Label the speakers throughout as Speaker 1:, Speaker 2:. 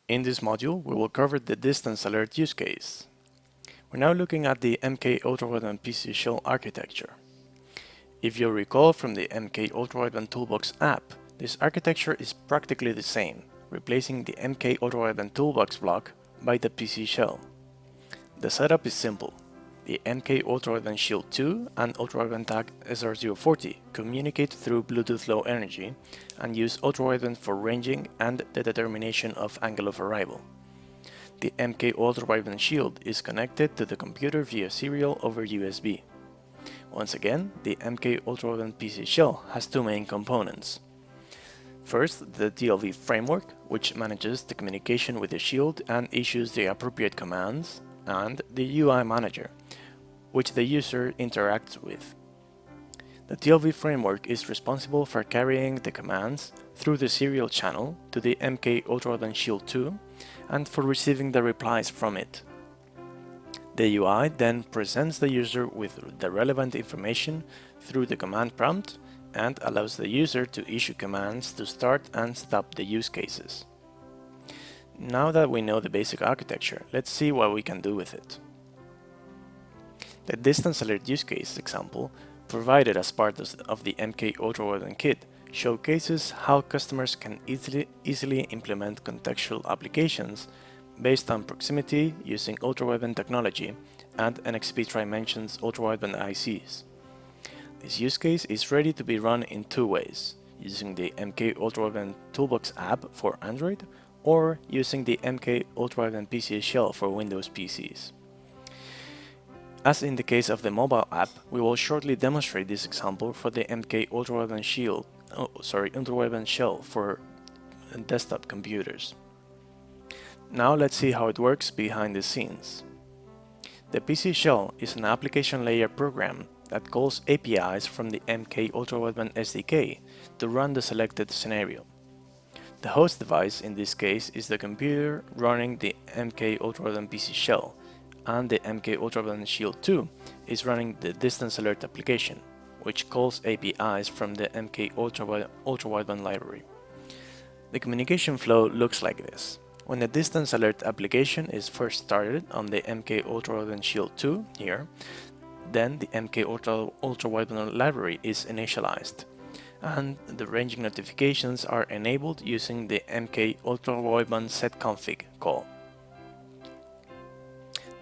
Speaker 1: In this module, we will cover the distance alert use case. We're now looking at the MK UWB PC Shell architecture. If you recall from the MK UWB Toolbox app, this architecture is practically the same, replacing the MK UWB Toolbox block by the PC Shell. The setup is simple. The MK UWB Shield 2 and UWB Tag SR040 communicate through Bluetooth Low Energy and use UWB for ranging and the determination of angle of arrival. The MK UWB Shield is connected to the computer via serial over USB. Once again, the MK UWB PC Shell has two main components. First, the TLV framework, which manages the communication with the Shield and issues the appropriate commands, and the UI manager, which the user interacts with. The TLV framework is responsible for carrying the commands through the serial channel to the MK UWB Shield 2 and for receiving the replies from it. The UI then presents the user with the relevant information through the command prompt and allows the user to issue commands to start and stop the use cases. Now that we know the basic architecture, let's see what we can do with it. The distance alert use case example provided as part of the MK UWB kit showcases how customers can easily implement contextual applications based on proximity using UWB technology and NXP Trimensions UWB ICs. This use case is ready to be run in two ways, using the MK UWB Toolbox app for Android or using the MK UWB PC Shell for Windows PCs. As in the case of the mobile app, we will shortly demonstrate this example for the MK UWB Shell for desktop computers. Now let's see how it works behind the scenes. The PC Shell is an application layer program that calls APIs from the MK UWB SDK to run the selected scenario. The host device in this case is the computer running the MK UWB PC Shell, and the MK UWB Shield 2 is running the distance alert application, which calls APIs from the MK UWB library. The communication flow looks like this. When the distance alert application is first started on the MK UWB Shield 2 here, then the MK UWB library is initialized, and the ranging notifications are enabled using the MK UWB setConfig call.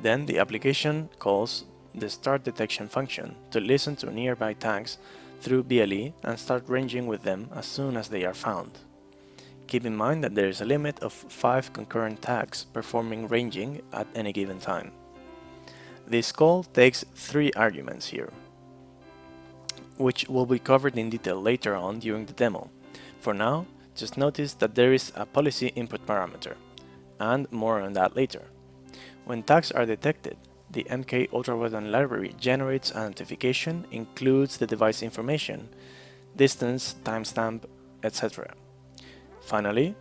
Speaker 1: Then the application calls the start detection function to listen to nearby tags through BLE and start ranging with them as soon as they are found. Keep in mind that there is a limit of 5 concurrent tags performing ranging at any given time. This call takes 3 arguments here, which will be covered in detail later on during the demo. For now, just notice that there is a policy input parameter, and more on that later. When tags are detected, the MK UWB library generates a notification, includes the device information, distance, timestamp, etc. Finally,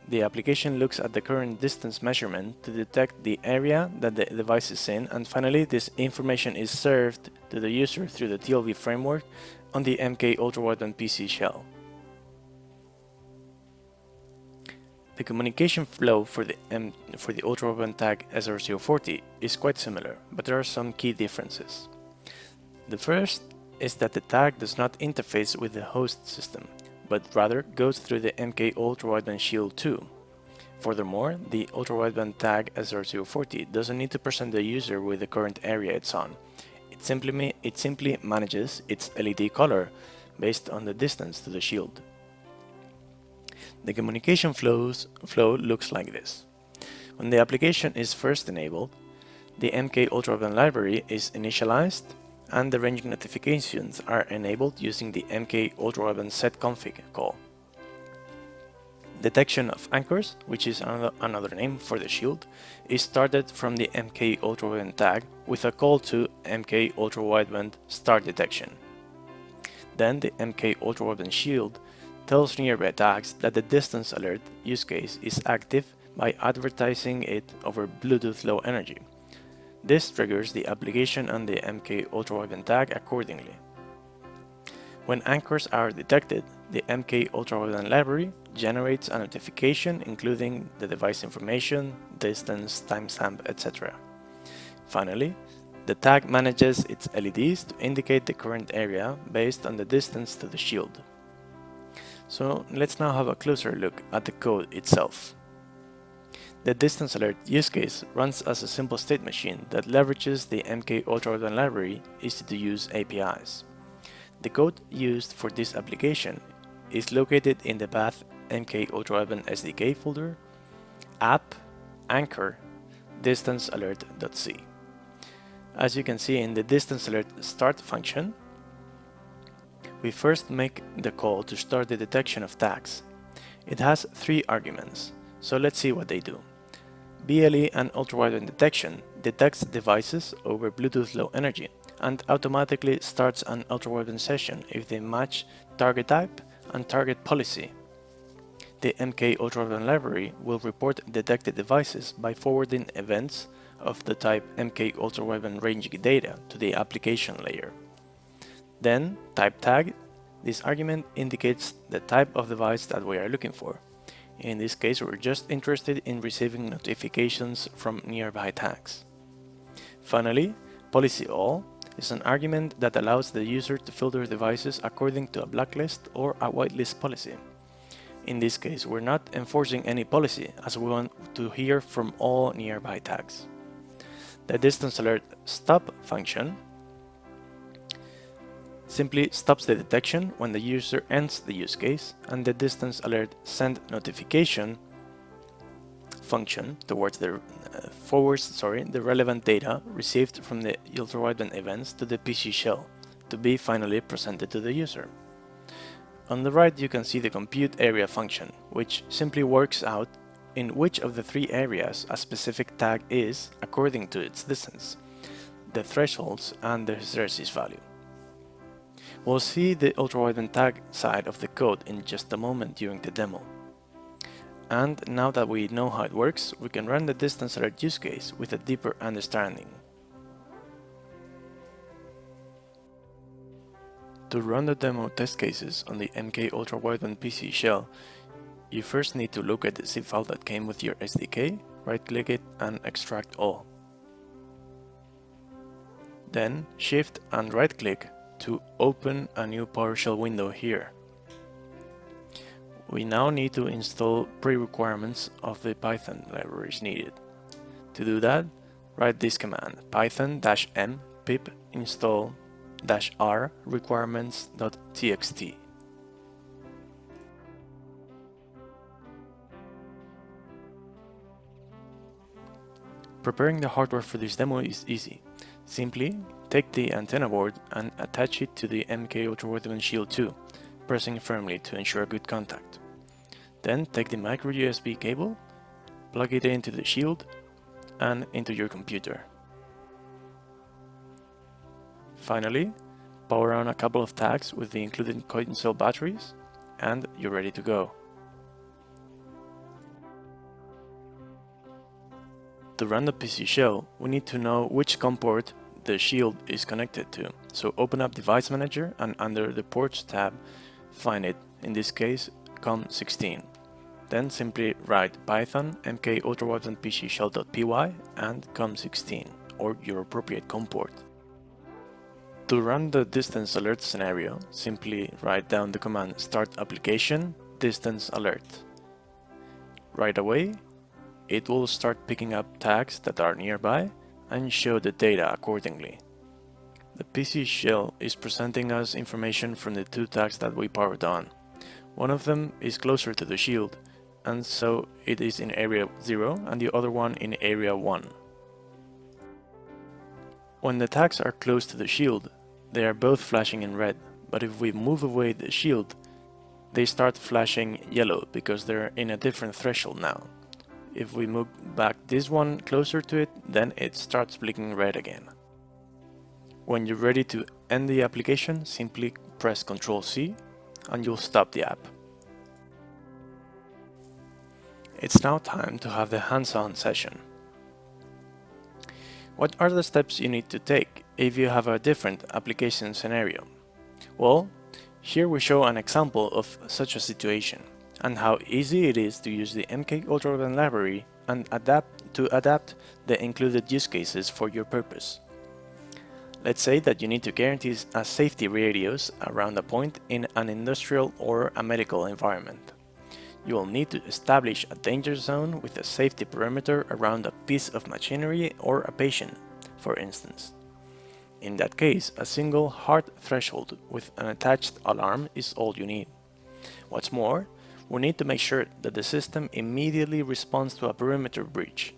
Speaker 1: the application looks at the current distance measurement to detect the area that the device is in, and finally this information is served to the user through the TLV framework on the MK UWB PC Shell. The communication flow for the UWB Tag SR040 is quite similar, but there are some key differences. The first is that the tag does not interface with the host system, but rather goes through the MK UWB Shield 2. Furthermore, the UWB Tag SR040 doesn't need to present the user with the current area it's on. It simply manages its LED color based on the distance to the shield. The communication flow looks like this. When the application is first enabled, the MK UWB library is initialized and the ranging notifications are enabled using the MK UWB setConfig call. Detection of anchors, which is another name for the shield, is started from the MK UWB tag with a call to MK UWB start detection. Then the MK UWB shield tells nearby tags that the distance alert use case is active by advertising it over Bluetooth Low Energy. This triggers the application on the MK UWB tag accordingly. When anchors are detected, the MK ultrawideband library generates a notification including the device information, distance, timestamp, etc. Finally, the tag manages its LEDs to indicate the current area based on the distance to the shield. So let's now have a closer look at the code itself. The distance alert use case runs as a simple state machine that leverages the MK ultrawideband library easy-to-use APIs. The code used for this application is located in the path MK ultrawideband SDK folder, app, anchor, distancealert.c. As you can see in the distance alert start function, we first make the call to start the detection of tags. It has 3 arguments, so let's see what they do. BLE and ultrawideband detection detects devices over Bluetooth Low Energy and automatically starts an ultrawideband session if they match target type and target policy. The MK ultrawideband library will report detected devices by forwarding events of the type MK ultrawideband range data to the application layer. Then, type tag. This argument indicates the type of device that we are looking for. In this case, we're just interested in receiving notifications from nearby tags. Finally, policy all is an argument that allows the user to filter devices according to a blacklist or a whitelist policy. In this case, we're not enforcing any policy as we want to hear from all nearby tags. The distance alert stop function simply stops the detection when the user ends the use case, and the distance alert send notification function towards the forwards the relevant data received from the ultrawideband events to the PC Shell to be finally presented to the user. On the right you can see the compute area function, which simply works out in which of the 3 areas a specific tag is according to its distance, the thresholds and the hysteresis value. We'll see the ultrawideband tag side of the code in just a moment during the demo. And now that we know how it works, we can run the distance alert use case with a deeper understanding. To run the demo test cases on the MK ultrawideband PC Shell, you first need to locate the zip file that came with your SDK, right-click it and extract all. Then shift and right-click to open a new PowerShell window here. We now need to install pre-requirements of the Python libraries needed. To do that, write this command python-m pip install -r requirements.txt. Preparing the hardware for this demo is easy. Simply take the antenna board and attach it to the MK UWB Shield 2, pressing firmly to ensure good contact. Then take the micro USB cable, plug it into the shield and into your computer. Finally, power on a couple of tags with the included coin cell batteries and you're ready to go. To run the PC Shell, we need to know which COM port the shield is connected to. So open up Device Manager and under the Ports tab, find it, in this case COM16. Then simply write Python MK UWB PC Shell.py and COM16 or your appropriate COM port. To run the distance alert scenario, simply write down the command start application distance alert. Right away, it will start picking up tags that are nearby and show the data accordingly. The PC Shell is presenting us information from the 2 tags that we powered on. One of them is closer to the shield, and so it is in area 0 and the other one in area 1. When the tags are close to the shield, they are both flashing in red, but if we move away the shield, they start flashing yellow because they're in a different threshold now. If we move back this one closer to it, then it starts blinking red again. When you're ready to end the application, simply press Ctrl+C and you'll stop the app. It's now time to have the hands-on session. What are the steps you need to take if you have a different application scenario? Well, Here we show an example of such a situation and how easy it is to use the MK UWB library and adapt the included use cases for your purpose. Let's say that you need to guarantee a safety radius around a point in an industrial or a medical environment. You will need to establish a danger zone with a safety perimeter around a piece of machinery or a patient, for instance. In that case, a single hard threshold with an attached alarm is all you need. What's more, we need to make sure that the system immediately responds to a perimeter breach,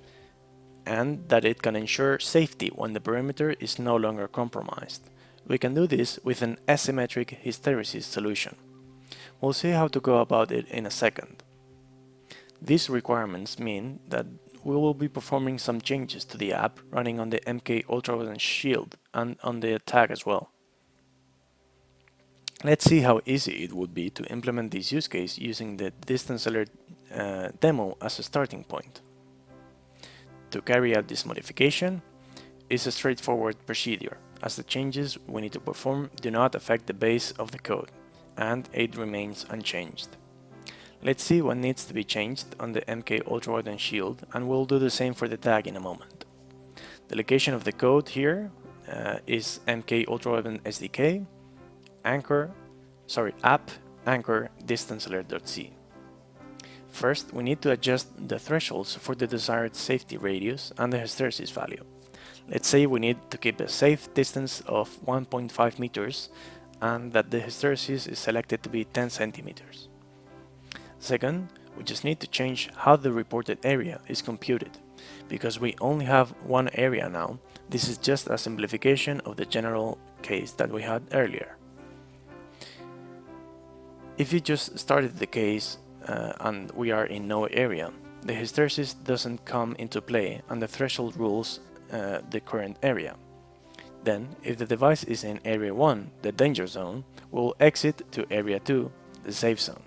Speaker 1: and that it can ensure safety when the perimeter is no longer compromised. We can do this with an asymmetric hysteresis solution. We'll see how to go about it in a second. These requirements mean that we will be performing some changes to the app running on the MK UWB Shield and on the tag as well. Let's see how easy it would be to implement this use case using the distance alert demo as a starting point. To carry out this modification is a straightforward procedure, as the changes we need to perform do not affect the base of the code, and it remains unchanged. Let's see what needs to be changed on the MK UWB Shield, and we'll do the same for the tag in a moment. The location of the code here is MK UWB SDK, app anchor distancealert.c. First, we need to adjust the thresholds for the desired safety radius and the hysteresis value. Let's say we need to keep a safe distance of 1.5 meters and that the hysteresis is selected to be 10 centimeters. Second, we just need to change how the reported area is computed. Because we only have one area now, this is just a simplification of the general case that we had earlier. If you just started the case and we are in no area, the hysteresis doesn't come into play and the threshold rules the current area. Then, if the device is in Area 1, the danger zone, we'll exit to Area 2, the safe zone.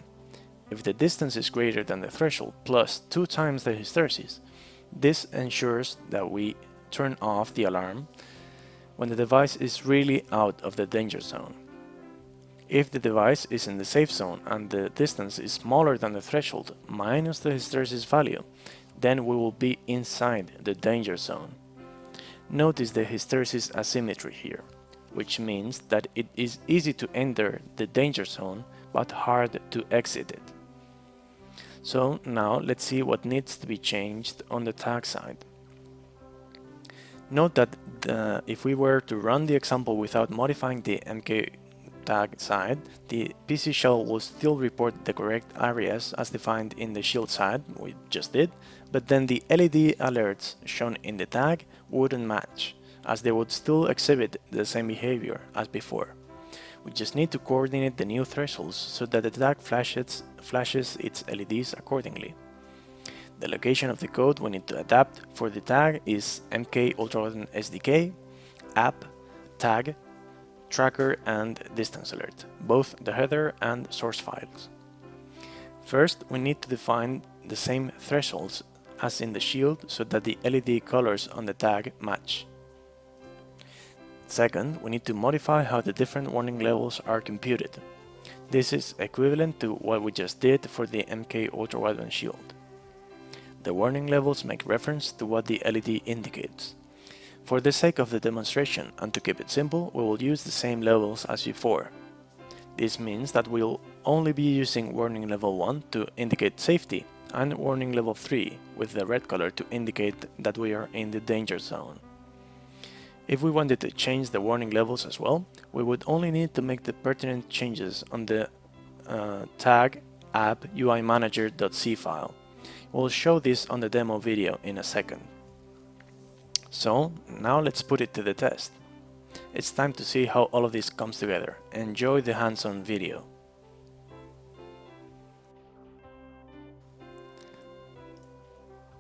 Speaker 1: If the distance is greater than the threshold plus 2 times the hysteresis, this ensures that we turn off the alarm when the device is really out of the danger zone. If the device is in the safe zone and the distance is smaller than the threshold minus the hysteresis value, then we will be inside the danger zone. Notice the hysteresis asymmetry here, which means that it is easy to enter the danger zone but hard to exit it. So now let's see what needs to be changed on the tag side. Note that if we were to run the example without modifying the MK tag side, the PC Shell will still report the correct areas as defined in the Shield side, we just did, but then the LED alerts shown in the tag wouldn't match, as they would still exhibit the same behavior as before. We just need to coordinate the new thresholds so that the tag flashes its LEDs accordingly. The location of the code we need to adapt for the tag is MK UWB SDK, app, tag, tracker and distance alert, both the header and source files. First, we need to define the same thresholds as in the Shield so that the LED colors on the tag match. Second, we need to modify how the different warning levels are computed. This is equivalent to what we just did for the MK UWB Shield. The warning levels make reference to what the LED indicates. For the sake of the demonstration and to keep it simple, we will use the same levels as before. This means that we'll only be using warning level 1 to indicate safety and warning level 3 with the red color to indicate that we are in the danger zone. If we wanted to change the warning levels as well, we would only need to make the pertinent changes on the tag app uimanager.c file. We'll show this on the demo video in a second. So now let's put it to the test. It's time to see how all of this comes together. Enjoy the hands-on video.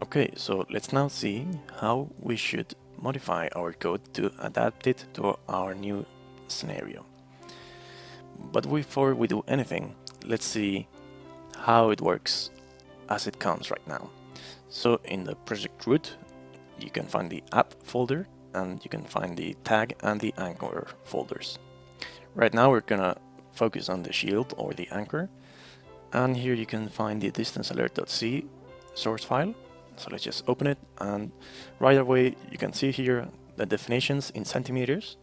Speaker 1: Okay, so let's now see how we should modify our code to adapt it to our new scenario. But before we do anything, let's see how it works as it comes right now. So in the project root, you can find the app folder and you can find the tag and the anchor folders. Right now we're gonna focus on the shield or the anchor. And here you can find the distance alert.c source file. So let's just open it, and right away you can see here the definitions in centimeters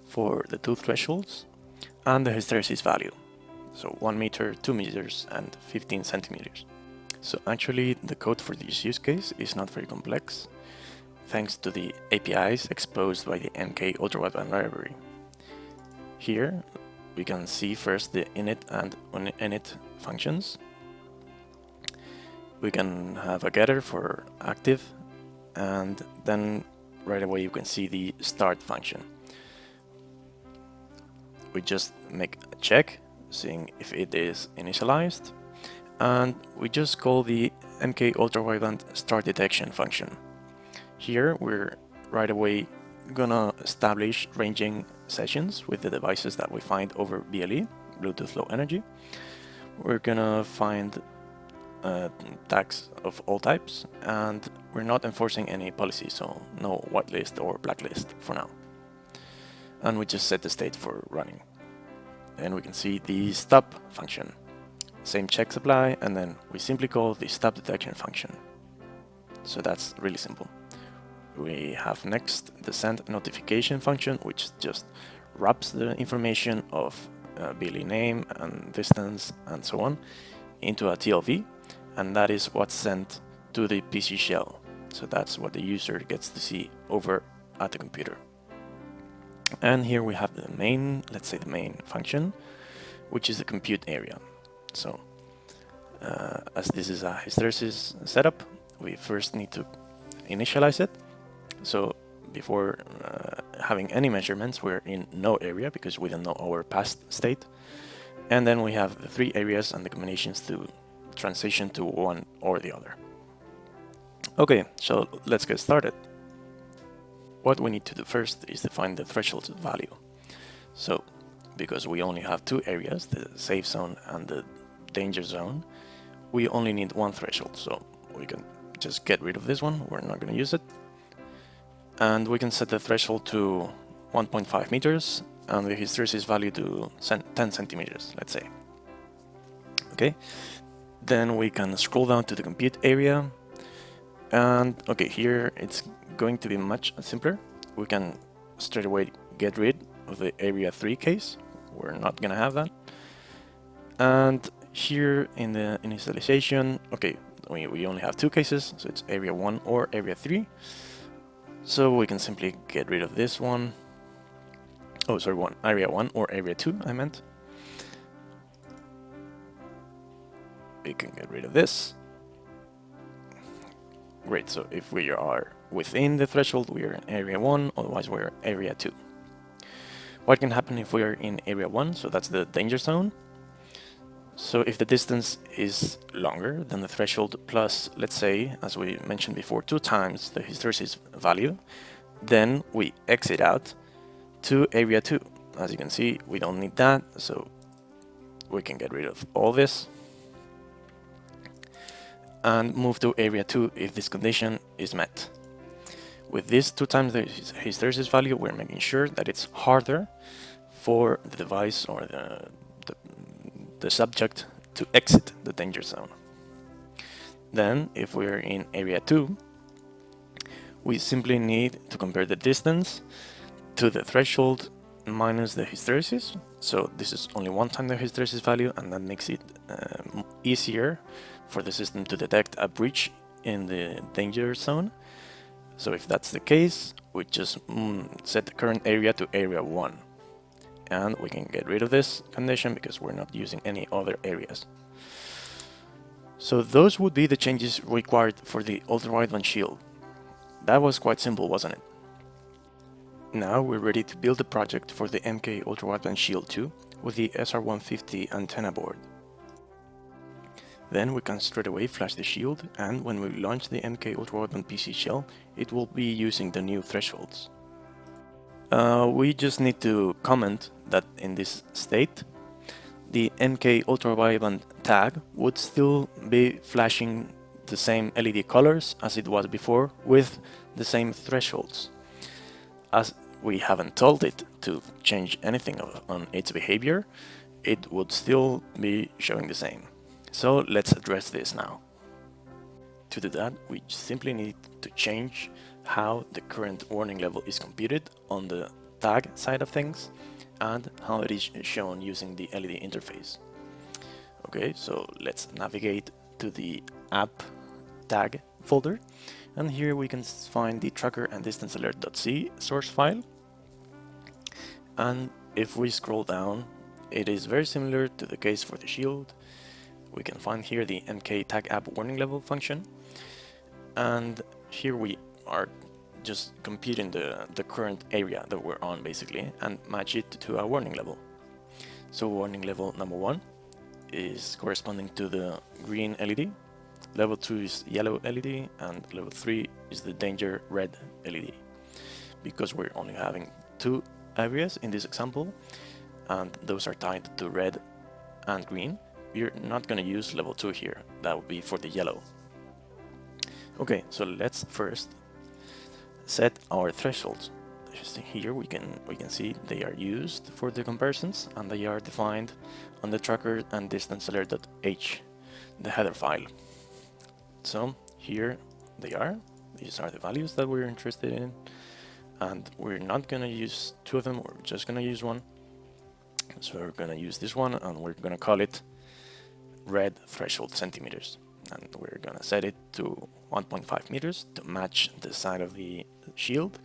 Speaker 1: for the two thresholds and the hysteresis value. So 1 meter, 2 meters, and 15 centimeters. So actually the code for this use case is not very complex, thanks to the APIs exposed by the MK UWB library. Here we can see first the init and init functions. We can have a getter for active, and then right away you can see the start function. We just make a check, seeing if it is initialized, and we just call the MK UWB start detection function. Here we're right away gonna establish ranging sessions with the devices that we find over BLE, Bluetooth Low Energy. We're gonna find tags of all types, and we're not enforcing any policy, so no whitelist or blacklist for now. And we just set the state for running. Then we can see the stop function. Same checks apply, and then we simply call the stop detection function. So that's really simple. We have next the send notification function, which just wraps the information of BLE name and distance and so on into a TLV, and that is what's sent to the PC Shell. So that's what the user gets to see over at the computer. And here we have the main, let's say the main function, which is the compute area. So as this is a hysteresis setup, we first need to initialize it. So before having any measurements, we're in no area because we don't know our past state. And then we have the three areas and the combinations to transition to one or the other. Okay, so let's get started. What we need to do first is define the threshold value. So because we only have two areas, the safe zone and the danger zone, we only need one threshold. So we can just get rid of this one, we're not going to use it. And we can set the threshold to 1.5 meters and the hysteresis value to 10 centimeters, let's say. Okay, then we can scroll down to the compute area, and okay, here it's going to be much simpler. We can straight away get rid of the area 3 case. We're not gonna have that. And here in the initialization, okay, we only have two cases, so it's area 1 or area 3. So we can simply get rid of this one. Oh, sorry, area 1 or area 2, I meant. We can get rid of this. Great, so if we are within the threshold, we are in area 1, otherwise we're area 2. What can happen if we are in area 1? So that's the danger zone. So if the distance is longer than the threshold plus, let's say, as we mentioned before, 2 times the hysteresis value, then we exit out to area 2. As you can see, we don't need that, so we can get rid of all this and move to area 2 if this condition is met. With this 2 times the hysteresis value, we're making sure that it's harder for the device or the subject to exit the danger zone. Then, if we're in area 2, we simply need to compare the distance to the threshold minus the hysteresis. So this is only 1 time the hysteresis value, and that makes it easier for the system to detect a breach in the danger zone. So if that's the case, we just set the current area to area 1. And we can get rid of this condition because we're not using any other areas. So those would be the changes required for the ultra-wideband shield. That was quite simple, wasn't it? Now we're ready to build the project for the MK UWB Shield 2 with the SR150 antenna board. Then we can straight away flash the shield, and when we launch the MK UWB PC Shell, it will be using the new thresholds. We just need to comment that in this state, the MK UWB tag would still be flashing the same LED colors as it was before with the same thresholds. As we haven't told it to change anything on its behavior, it would still be showing the same. So let's address this now. To do that, we simply need to change how the current warning level is computed on the tag side of things and how it is shown using the LED interface. Okay, so let's navigate to the app tag folder, and here we can find the tracker and distance alert.c source file. And if we scroll down, it is very similar to the case for the Shield. We can find here the MK tag app warning level function, and here we are just computing the current area that we're on basically and match it to a warning level. So warning level number 1 is corresponding to the green LED, level 2 is yellow LED, and level 3 is the danger red LED. Because we're only having 2 areas in this example, and those are tied to red and green, we're not going to use level 2 here. That would be for the yellow. Okay, so let's first set our thresholds. Here we can see they are used for the comparisons, and they are defined on the tracker and distance alert.h, the header file. So here they are. These are the values that we're interested in, and we're not gonna use 2 of them, we're just gonna use one. So we're gonna use this one, and we're gonna call it red threshold centimeters, and we're gonna set it to 1.5 meters to match the side of the shield,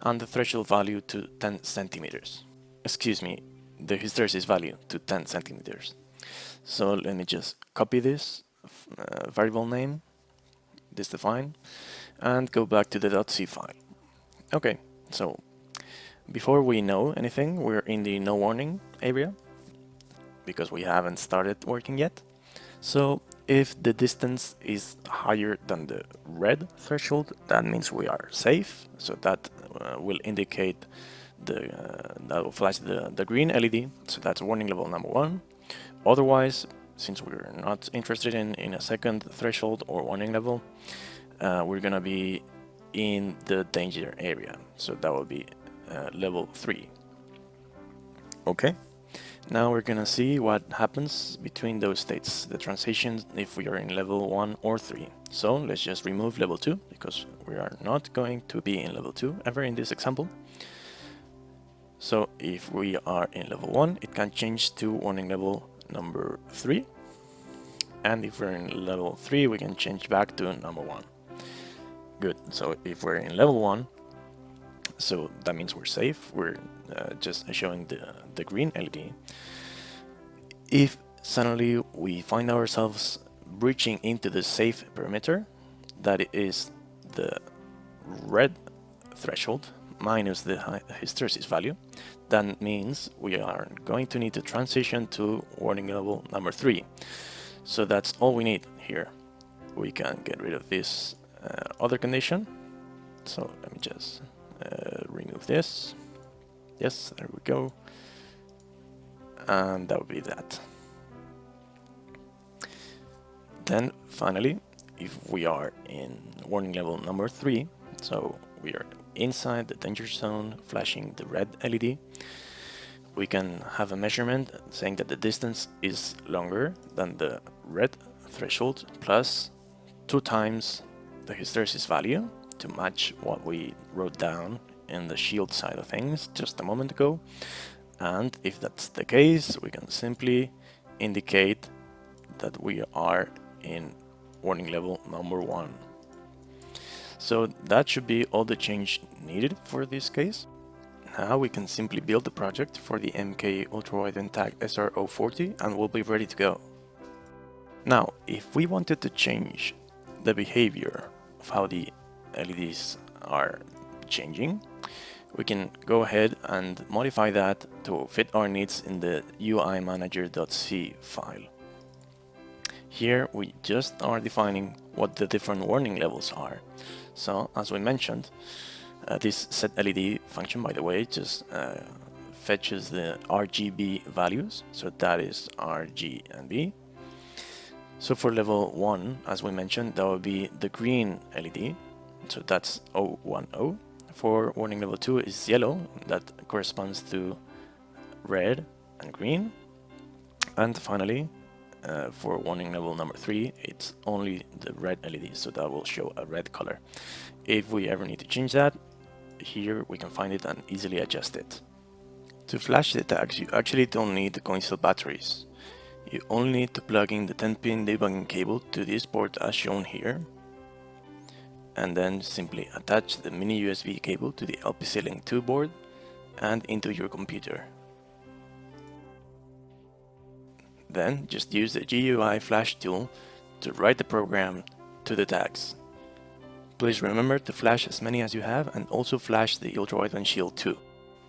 Speaker 1: and the threshold value to 10 centimeters. Excuse me, the hysteresis value to 10 centimeters. So let me just copy this variable name, this define, and go back to the .c file. Okay, so before we know anything, we're in the no warning area because we haven't started working yet. So if the distance is higher than the red threshold, that means we are safe. So that will indicate that will flash the green LED. So that's warning level number 1. Otherwise, since we're not interested in a second threshold or warning level, we're gonna be in the danger area. So that will be level 3. Okay. Now we're gonna see what happens between those states, the transitions, if we are in level 1 or 3. So let's just remove level 2, because we are not going to be in level 2 ever in this example. So if we are in level 1, it can change to warning level number 3. And if we're in level 3, we can change back to number 1. Good, so if we're in level 1, so that means we're safe, we're just showing the green LED. If suddenly we find ourselves breaching into the safe perimeter, that is the red threshold minus the hysteresis value, that means we are going to need to transition to warning level number 3. So that's all we need here. We can get rid of this other condition. So let me just remove this. Yes, there we go. And that would be that. Then finally, if we are in warning level number 3, so we are inside the danger zone flashing the red LED, we can have a measurement saying that the distance is longer than the red threshold plus 2 times the hysteresis value to match what we wrote down in the shield side of things just a moment ago. And if that's the case, we can simply indicate that we are in warning level number 1. So that should be all the change needed for this case. Now we can simply build the project for the MK UWB Tag SR040 and we'll be ready to go. Now, if we wanted to change the behavior of how the LEDs are changing, we can go ahead and modify that to fit our needs in the UIManager.c file. Here we just are defining what the different warning levels are. So as we mentioned, this set LED function, by the way, just fetches the RGB values, so that is R, G, and B. So for level 1, as we mentioned, that will be the green LED, so that's 010. For warning level 2 is yellow, that corresponds to red and green. And finally, for warning level number 3, it's only the red LED, so that will show a red color. If we ever need to change that, here we can find it and easily adjust it. To flash the tags, you actually don't need the coin cell batteries. You only need to plug in the 10-pin debugging cable to this port as shown here, and then simply attach the mini USB cable to the LPC Link 2 board and into your computer. Then just use the GUI flash tool to write the program to the tags. Please remember to flash as many as you have and also flash the ultra-wideband shield too.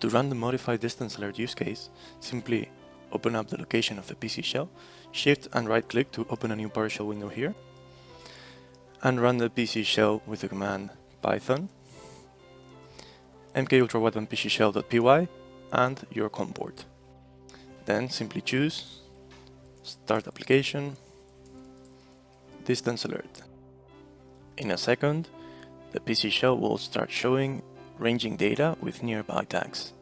Speaker 1: To run the modified distance alert use case, simply open up the location of the PC shell, shift and right click to open a new PowerShell window here, and run the PC shell with the command python MK UWB PC Shell.py and your COM port. Then simply choose Start Application, Distance Alert. In a second, the PC shell will start showing ranging data with nearby tags.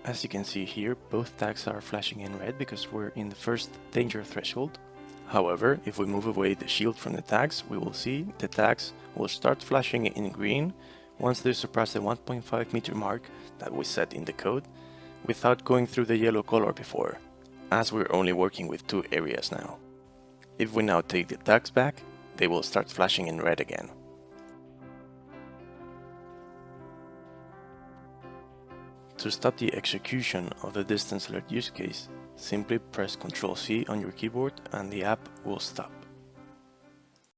Speaker 1: As you can see here, both tags are flashing in red because we're in the first danger threshold. However, if we move away the shield from the tags, we will see the tags will start flashing in green once they surpass the 1.5 meter mark that we set in the code without going through the yellow color before, as we're only working with 2 areas now. If we now take the tags back, they will start flashing in red again. To stop the execution of the distance alert use case, simply press Ctrl+C on your keyboard and the app will stop.